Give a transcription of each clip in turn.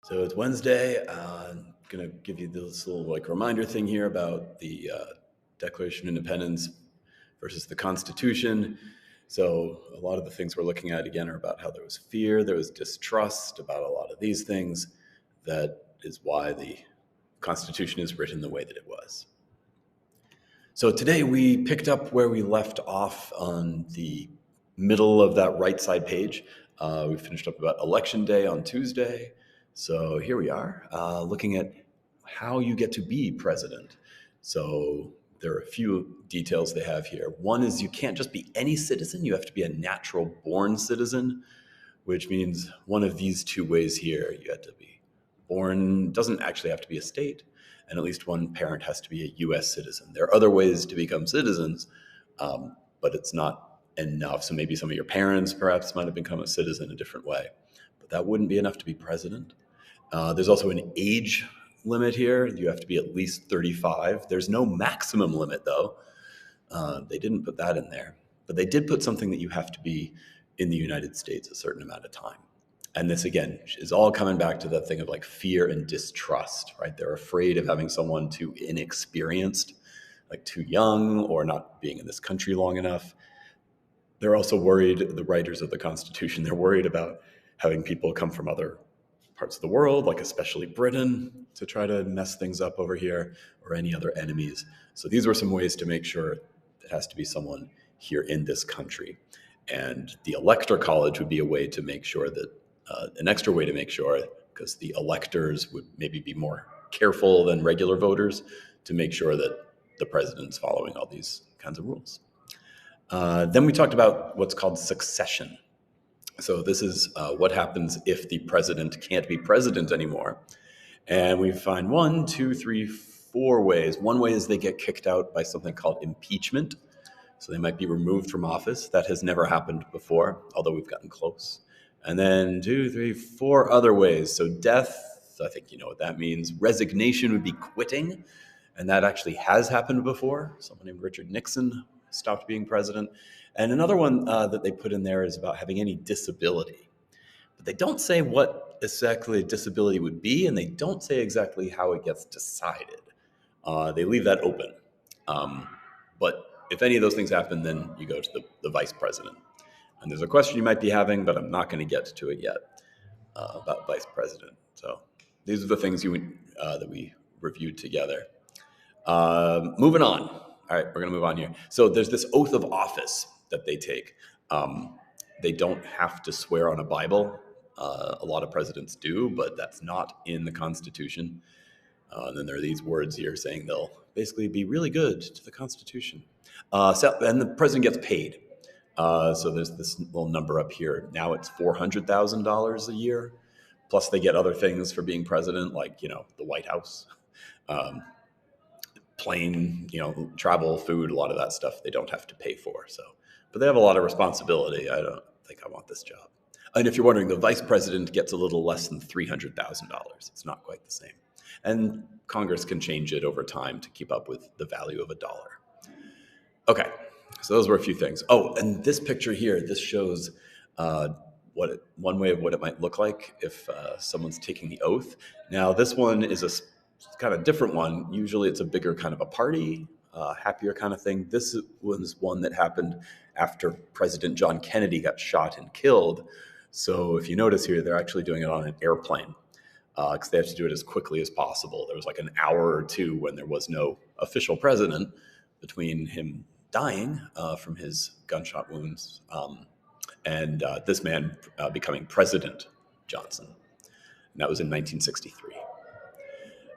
So it's Wednesday. I'm gonna give you this little reminder thing here about the Declaration of Independence versus the Constitution. So a lot of the things we're looking at again are about how there was fear, there was distrust about a lot of these things. That is why the Constitution is written the way that it was. So today we picked up where we left off on the middle of that right side page. We finished up about Election Day on Tuesday. So here we are, looking at how you get to be president. So there are a few details they have here. One is you can't just be any citizen, you have to be a natural born citizen, which means one of these two ways here. You have to be born, doesn't actually have to be a state, and at least one parent has to be a U.S. citizen. There are other ways to become citizens, but it's not enough. So maybe some of your parents perhaps might have become a citizen a different way, but that wouldn't be enough to be president. There's also an age limit here. You have to be at least 35. There's no maximum limit, though. They didn't put that in there, but they did put something that you have to be in the United States a certain amount of time. And this, again, is all coming back to that thing of like fear and distrust, right? They're afraid of having someone too inexperienced, like too young, or not being in this country long enough. They're also worried, the writers of the Constitution, they're worried about having people come from other parts of the world, like especially Britain, to try to mess things up over here, or any other enemies. So these were some ways to make sure it has to be someone here in this country. And the Elector College would be a way to make sure that, an extra way to make sure, because the electors would maybe be more careful than regular voters, to make sure that the president's following all these kinds of rules. Then we talked about what's called succession. So this is what happens if the president can't be president anymore. And we find 1, 2, 3, 4 ways. One way is they get kicked out by something called impeachment. So they might be removed from office. That has never happened before, although we've gotten close. And then 2, 3, 4 other ways. So death, I think you know what that means. Resignation would be quitting. And that actually has happened before. Someone named Richard Nixon stopped being president. And another one that they put in there is about having any disability. But they don't say what exactly a disability would be, and they don't say exactly how it gets decided. They leave that open. But if any of those things happen, then you go to the vice president. And there's a question you might be having, but I'm not going to get to it yet, about vice president. So these are the things that we reviewed together. Moving on. All right, we're going to move on here. So there's this oath of office that they take. They don't have to swear on a Bible. A lot of presidents do, but that's not in the Constitution. And then there are these words here saying they'll basically be really good to the Constitution. And the president gets paid. So there's this little number up here. Now it's $400,000 a year. Plus they get other things for being president, like, the White House, plane, travel, food, a lot of that stuff they don't have to pay for. So, but they have a lot of responsibility. I don't think I want this job. And if you're wondering, the vice president gets a little less than $300,000. It's not quite the same. And Congress can change it over time to keep up with the value of a dollar. Okay, so those were a few things. Oh, and this picture here, this shows one way of what it might look like if someone's taking the oath. Now, this one is a kind of different one. Usually it's a bigger kind of a party, happier kind of thing. This was one that happened after President John Kennedy got shot and killed. So if you notice here, they're actually doing it on an airplane because they have to do it as quickly as possible. There was like an hour or two when there was no official president between him dying from his gunshot wounds and this man becoming President Johnson. And that was in 1963.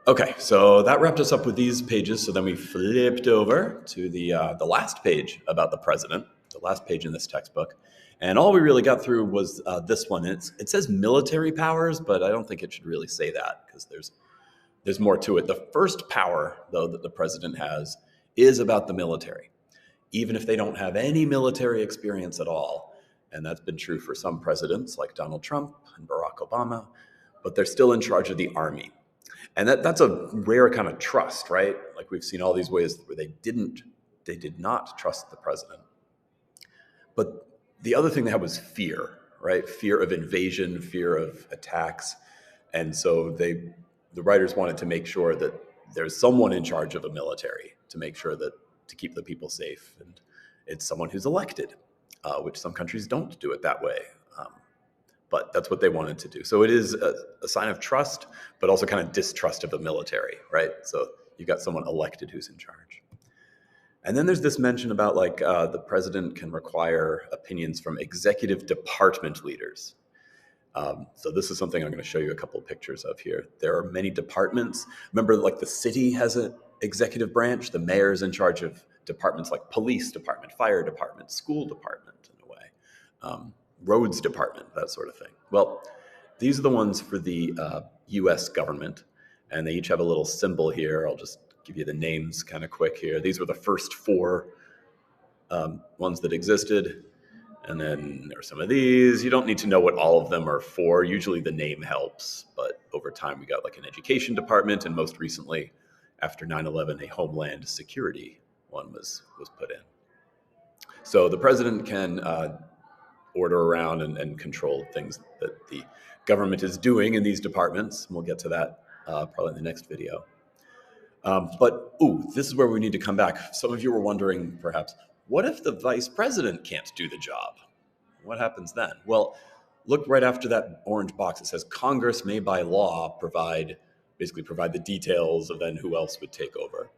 Okay, so that wrapped us up with these pages. So then we flipped over to the last page about the president, the last page in this textbook. And all we really got through was this one. It says military powers, but I don't think it should really say that because there's more to it. The first power, though, that the president has is about the military, even if they don't have any military experience at all. And that's been true for some presidents like Donald Trump and Barack Obama, but they're still in charge of the army. And that's a rare kind of trust, right? Like we've seen all these ways where they did not trust the president. But the other thing they had was fear, right? Fear of invasion, fear of attacks. And so the writers wanted to make sure that there's someone in charge of a military to make sure that to keep the people safe. And it's someone who's elected, which some countries don't do it that way. But that's what they wanted to do. So it is a sign of trust, but also kind of distrust of the military, right? So you've got someone elected who's in charge. And then there's this mention about like the president can require opinions from executive department leaders. So this is something I'm going to show you a couple of pictures of here. There are many departments. Remember, like the city has an executive branch. The mayor's in charge of departments like police department, fire department, school department in a way, roads department, that sort of thing. Well, these are the ones for the U.S. government, and they each have a little symbol here. I'll just give you the names kind of quick here. These were the first four ones that existed. And then there are some of these. You don't need to know what all of them are for. Usually the name helps, but over time we got like an education department, and most recently, after 9/11, a Homeland Security one was put in. So the president can order around and control things that the government is doing in these departments. And we'll get to that probably in the next video. This is where we need to come back. Some of you were wondering, perhaps, what if the vice president can't do the job? What happens then? Well, look right after that orange box. It says Congress may by law provide the details of then who else would take over.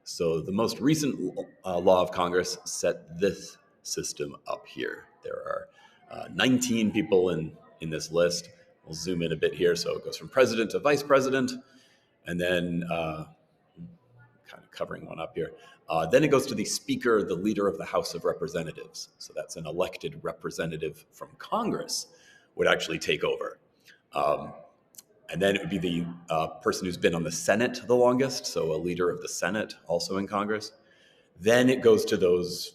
So the most recent law of Congress set this system up here. There are 19 people in this list. We'll zoom in a bit here. So it goes from president to vice president, and then kind of covering one up here. Then it goes to the Speaker, the leader of the House of Representatives. So that's an elected representative from Congress would actually take over. And then it would be the person who's been on the Senate the longest, so a leader of the Senate, also in Congress. Then it goes to those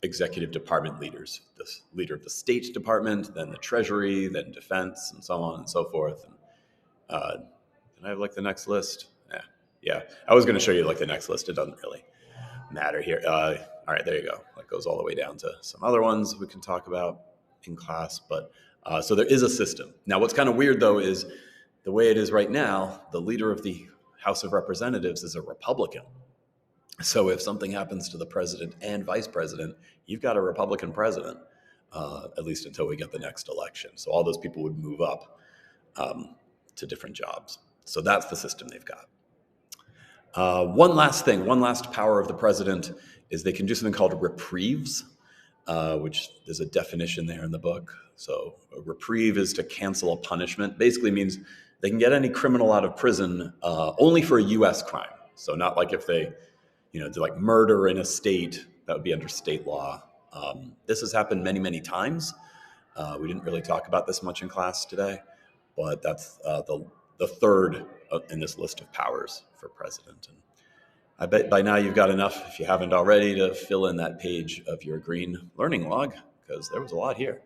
executive department leaders, the leader of the State Department, then the Treasury, then Defense, and so on and so forth. And can I have like the next list? Yeah, I was going to show you like the next list. It doesn't really matter here. All right, there you go. That goes all the way down to some other ones we can talk about in class. But so there is a system. Now, what's kind of weird, though, is the way it is right now, the leader of the House of Representatives is a Republican. So if something happens to the president and vice president, you've got a Republican president, at least until we get the next election. So all those people would move up to different jobs. So that's the system they've got. One last power of the president is they can do something called reprieves, which there's a definition there in the book. So a reprieve is to cancel a punishment. Basically means they can get any criminal out of prison only for a U.S. crime. So not like if they, do like murder in a state, that would be under state law. This has happened many, many times. We didn't really talk about this much in class today, but that's the third in this list of powers for president. And I bet by now you've got enough, if you haven't already, to fill in that page of your green learning log, because there was a lot here.